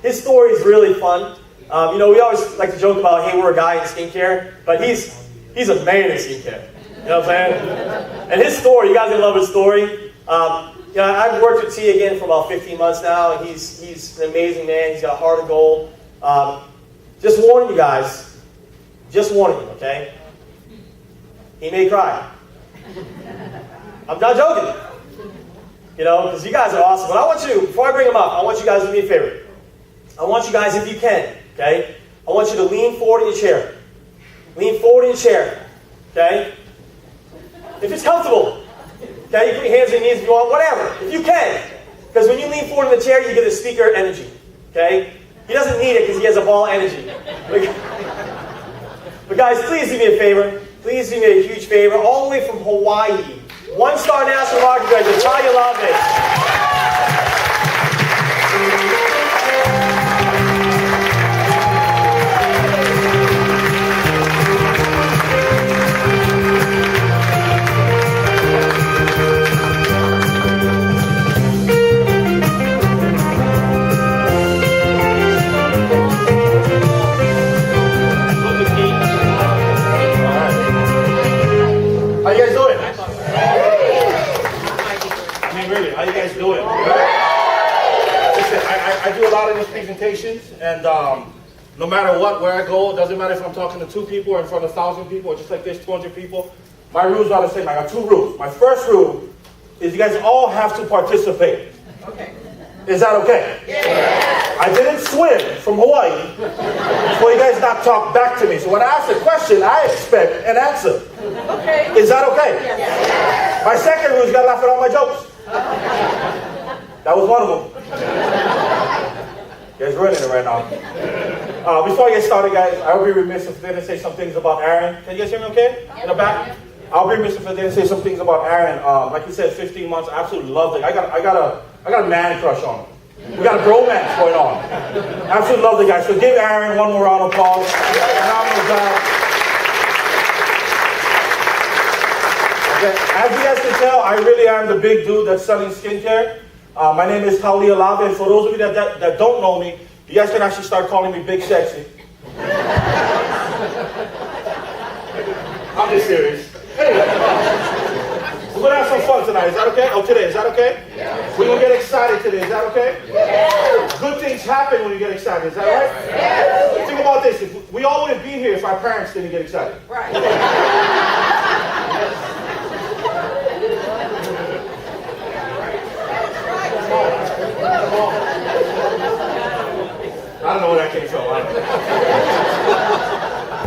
His story is really fun. We always like to joke about, hey, we're a guy in skincare, but he's a man in skincare. You know what I'm saying? And his story, you guys are gonna love his story. I've worked with T again for about 15 months now, and he's an amazing man. He's got a heart of gold. Just warning you guys. Just warning you, okay? He may cry. I'm not joking. Because you guys are awesome. But I want you, before I bring him up, I want you guys to do me a favor. I want you guys, if you can, okay? I want you to lean forward in your chair. Lean forward in your chair, okay? If it's comfortable, okay? You put your hands on your knees if you want, whatever. If you can. Because when you lean forward in the chair, you get the speaker energy, okay? He doesn't need it because he has a ball energy. But guys, please do me a favor. Please do me a huge favor. All the way from Hawaii. 1-star national market graduate, Taulia Lave. How you guys doing? Listen, I do a lot of these presentations, and no matter what, where I go, it doesn't matter if I'm talking to 2 people or in front of 1,000 people or just like this, 200 people. My rules are the same. I got 2 rules. My first rule is you guys all have to participate. Okay. Is that okay? Yeah. I didn't swim from Hawaii for you guys not talk back to me. So when I ask a question, I expect an answer. Okay. Is that okay? Yes. My second rule is you gotta laugh at all my jokes. That was one of them. You guys ruining it right now. Before I get started, guys, I would be remiss if I didn't say some things about Aaron. Can you guys hear me okay? In the back? I'll be remiss if I didn't say some things about Aaron. Like you said, 15 months, I absolutely loved it. I got a man crush on him. We got a bromance going on. Absolutely love the guy. So give Aaron one more round of applause. Phenomenal job. Okay. As you guys can tell, I really am the big dude that's selling skincare. My name is Taulia Lave, and for those of you that don't know me, you guys can actually start calling me Big Sexy. I'm just serious. Anyway, we're going to have some fun tonight. Is that okay? Oh, today. Is that okay? Yeah. We're going to get excited today. Is that okay? Yeah. Good things happen when you get excited. Is that right? Yeah. Think about this. We all wouldn't be here if our parents didn't get excited. Right. I don't know where that came from.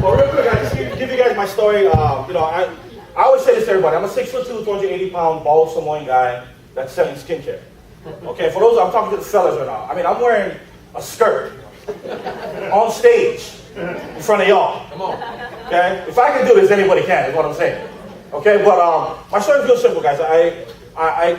Well, real quick, I just give you guys my story. I always say this to everybody. I'm a 6'2", 280-pound, bald Samoan guy that's selling skincare. Okay, for those, I'm talking to the fellas right now. I mean, I'm wearing a skirt on stage in front of y'all. Come on. Okay, if I can do this, anybody can. Is what I'm saying. Okay, but my story is real simple, guys. I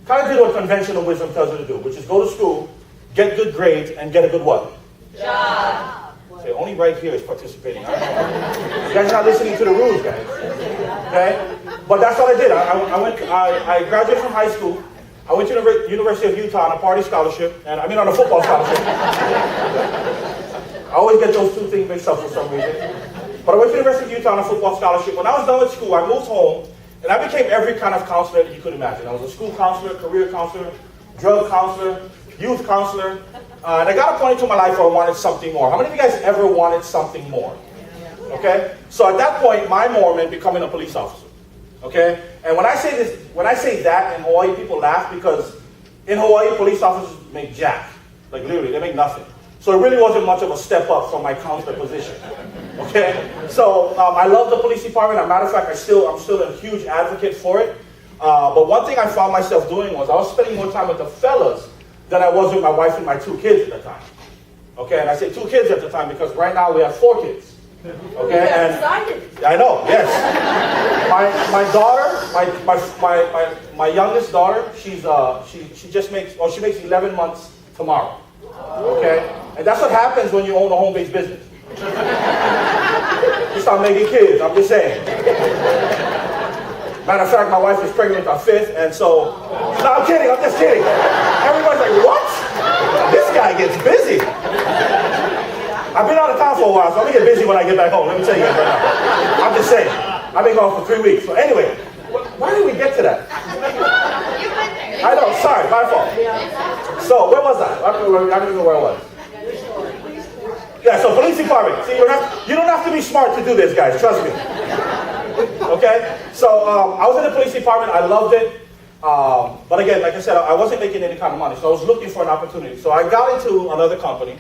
kind of did what conventional wisdom tells you to do, which is go to school, get good grades, and get a good what? Job. Okay, only right here is participating. I don't know. You guys are not listening to the rules, guys. Okay? But that's what I did. I graduated from high school. I went to the University of Utah on a party scholarship, and I mean on a football scholarship. I always get those 2 things mixed up for some reason. But I went to the University of Utah on a football scholarship. When I was done with school, I moved home, and I became every kind of counselor that you could imagine. I was a school counselor, career counselor, drug counselor, youth counselor. And I got a point into my life where I wanted something more. How many of you guys ever wanted something more? Okay? So at that point, my more meant becoming a police officer. Okay? And when I say this, when I say that in Hawaii, people laugh because in Hawaii, police officers make jack. Like literally, they make nothing. So it really wasn't much of a step up from my counselor position. Okay? So I love the police department. As a matter of fact, I'm still a huge advocate for it. But one thing I found myself doing was I was spending more time with the fellas than I was with my wife and my 2 kids at the time. Okay, and I say 2 kids at the time because right now we have 4 kids. Okay, and excited. I know, yes. My daughter, my youngest daughter, she just makes she makes 11 months tomorrow. Okay, and that's what happens when you own a home-based business. You start making kids. I'm just saying. Matter of fact, my wife is pregnant with our 5th, and so... No, I'm kidding. I'm just kidding. Everybody's like, what? This guy gets busy. while, so I'm gonna get busy when I get back home. Let me tell you guys right now. I'm just saying. I've been gone for 3 weeks. So anyway, why did we get to that? I know, sorry, my fault. So where was I? I don't even know where I was. Yeah, so police department. See, you don't have to be smart to do this, guys. Trust me. Okay? So I was in the police department. I loved it. But again, like I said, I wasn't making any kind of money. So I was looking for an opportunity. So I got into another company.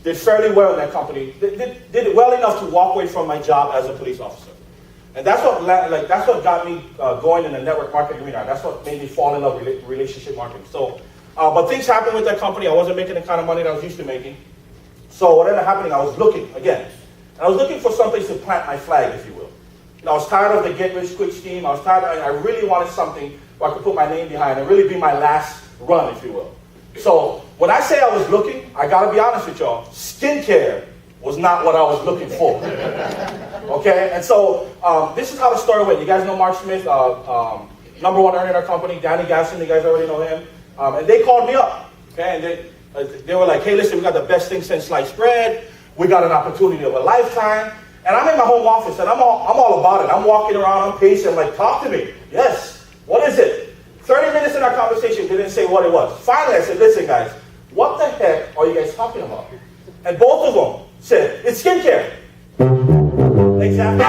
Did fairly well in that company. Did it well enough to walk away from my job as a police officer. And that's what got me going in the network marketing arena. That's what made me fall in love with relationship marketing. So, but things happened with that company. I wasn't making the kind of money that I was used to making. So what ended up happening, I was looking again. And I was looking for someplace to plant my flag, if you will. I was tired of the get-rich-quick scheme. I really wanted something where I could put my name behind and really be my last run, if you will. So when I say I was looking, I got to be honest with y'all, skincare was not what I was looking for. Okay? And so this is how the story went. You guys know Mark Smith, number one earner in our company, Danny Gasson, you guys already know him. And they called me up. Okay? And they were like, hey, listen, we got the best thing since sliced bread. We got an opportunity of a lifetime. And I'm in my home office, and I'm all about it. I'm walking around, I'm pacing, like, talk to me. Yes. What is it? 30 minutes in our conversation, they didn't say what it was. Finally, I said, listen, guys, what the heck are you guys talking about? And both of them said, it's skincare. Exactly.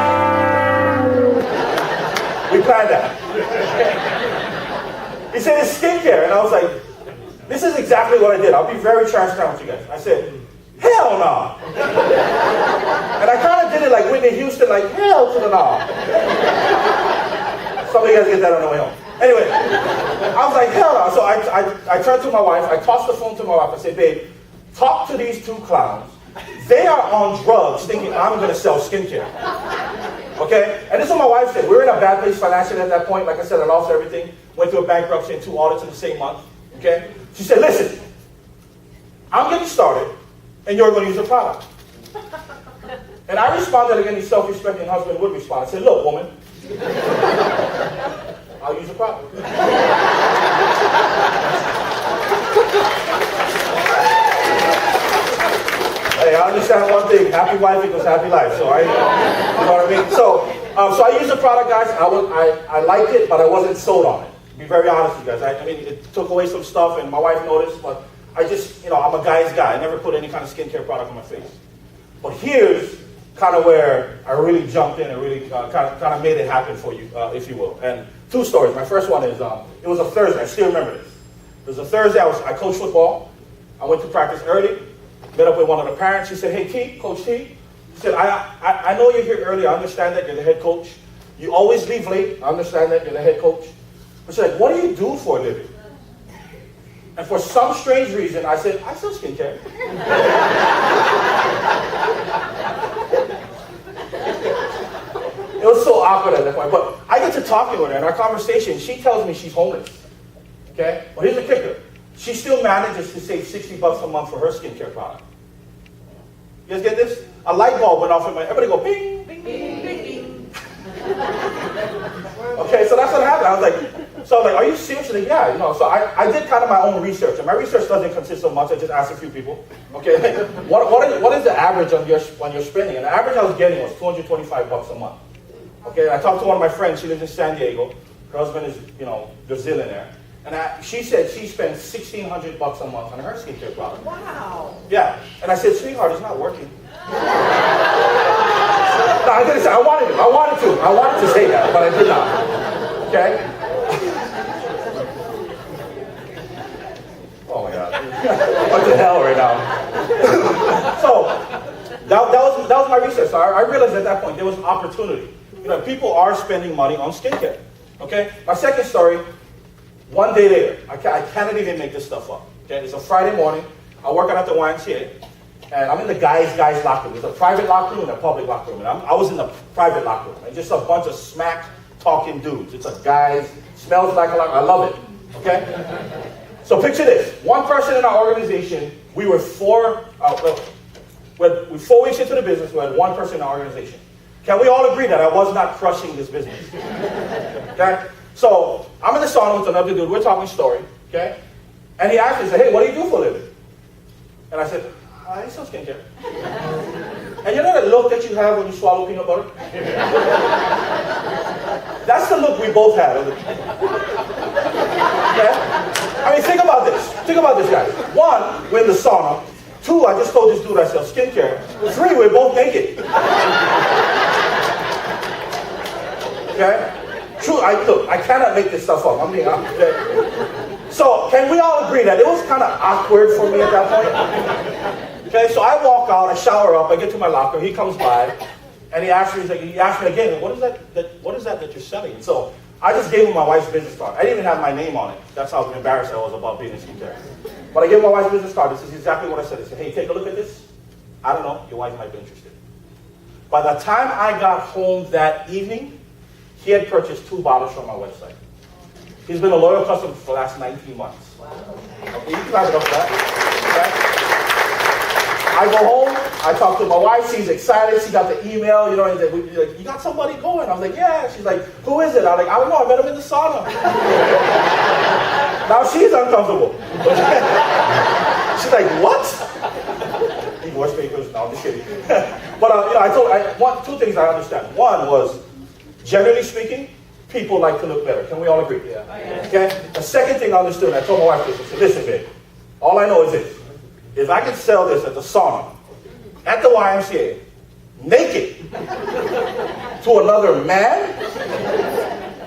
We planned that. He said, it's skincare. And I was like, this is exactly what I did. I'll be very transparent with you guys. I said, hell no. And I kind of did it like Whitney Houston, like, hell to the no. Some of you guys get that on the way home. Anyway, I was like, hell no. So I turned to my wife. I tossed the phone to my wife. I said, babe, talk to these two clowns. They are on drugs thinking I'm going to sell skincare. Okay? And this is what my wife said. We were in a bad place financially at that point. Like I said, I lost everything. Went through a bankruptcy and 2 audits in the same month. Okay? She said, listen, I'm getting started, and you're going to use the product. And I responded like any self-respecting husband would respond. I said, look, woman, I'll use the product. Hey, I understand one thing. Happy wife equals happy life. So you know what I mean? So I used the product, guys. I liked it, but I wasn't sold on it. To be very honest with you guys. I mean, it took away some stuff, and my wife noticed, but I just, I'm a guy's guy. I never put any kind of skincare product on my face. But here's kind of where I really jumped in and really kind of made it happen for you, if you will. And 2 stories. My first one is, it was a Thursday. I still remember this. It was a Thursday. I coached football. I went to practice early. Met up with one of the parents. She said, hey, T, Coach T. She said, I know you're here early. I understand that you're the head coach. You always leave late. I understand that you're the head coach. But she's like, what do you do for a living? And for some strange reason, I said, I sell skincare. It was so awkward at that point. But I get to talking with her. In our conversation, she tells me she's homeless. Okay? But here's the kicker. She still manages to save $60 a month for her skincare product. You guys get this? A light bulb went off in my... Everybody go, bing, bing, bing, bing, bing. Okay, so that's what happened. I was like, are you serious? She's like, yeah, So I did kind of my own research. And my research doesn't consist of much. I just asked a few people. Okay, what is the average on your spending? And the average I was getting was $225 a month. Okay, I talked to one of my friends. She lives in San Diego. Her husband is, Brazilian. And she said she spends $1,600 a month on her skincare product. Wow. Yeah. And I said, sweetheart, it's not working. No, I didn't say. I wanted to say that, but I did not. Okay? Oh my God. What the hell right now? So that was my research. So I realized at that point there was an opportunity. People are spending money on skincare. Okay? My second story. One day later, I cannot even make this stuff up. Okay, it's a Friday morning. I work out at the YMCA, and I'm in the guys' locker room. There's a private locker room and a public locker room. And I was in the private locker room, and just a bunch of smack-talking dudes. It's a guys, smells like a locker. I love it. Okay. So picture this: one person in our organization. We were 4 weeks into the business. We had one person in our organization. Can we all agree that I was not crushing this business? Okay. So I'm in the sauna with another dude. We're talking story, okay? And he asked me, he said, hey, what do you do for a living? And I said, I sell skincare. And you know that look that you have when you swallow peanut butter? That's the look we both had. Okay? I mean, think about this. Think about this, guys. 1, we're in the sauna. 2, I just told this dude I sell skincare. 3, we're both naked. Okay? True, look, I cannot make this stuff up. I mean, okay? So, can we all agree that it was kind of awkward for me at that point? Okay, so I walk out, I shower up, I get to my locker, he comes by, and he asked me again, what is that you're selling? And so, I just gave him my wife's business card. I didn't even have my name on it. That's how embarrassed I was about being in skincare. But I gave him my wife's business card. This is exactly what I said. I said, hey, take a look at this. I don't know, your wife might be interested. By the time I got home that evening, he had purchased 2 bottles from my website. He's been a loyal customer for the last 19 months. Okay, you can clap it up for that. Okay? I go home, I talk to my wife, she's excited, she got the email, and he's like, you got somebody going? I was like, yeah. She's like, who is it? I was like, I don't know, I met him in the sauna. Now she's uncomfortable. She's like, what? Divorce papers? No, I'm just kidding. But I want 2 things I understand. 1 was, generally speaking, people like to look better. Can we all agree? Yeah. Okay? The second thing I understood, I told my wife this, I said, listen, babe, all I know is this. If I can sell this at the sauna, at the YMCA, naked, to another man,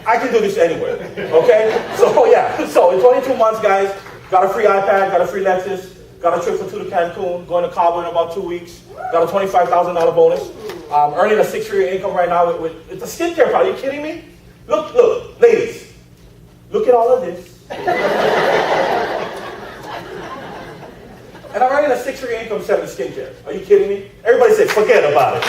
I can do this anywhere. Okay? So, yeah. So, in 22 months, guys, got a free iPad, got a free Lexus, got a trip for 2 to Cancun, going to Cabo in about 2 weeks, got a $25,000 bonus, earning a 6-figure income right now with the skincare product. Are you kidding me? Look, ladies, look at all of this. And I'm earning a 6-figure income selling skincare. Are you kidding me? Everybody say, forget about it.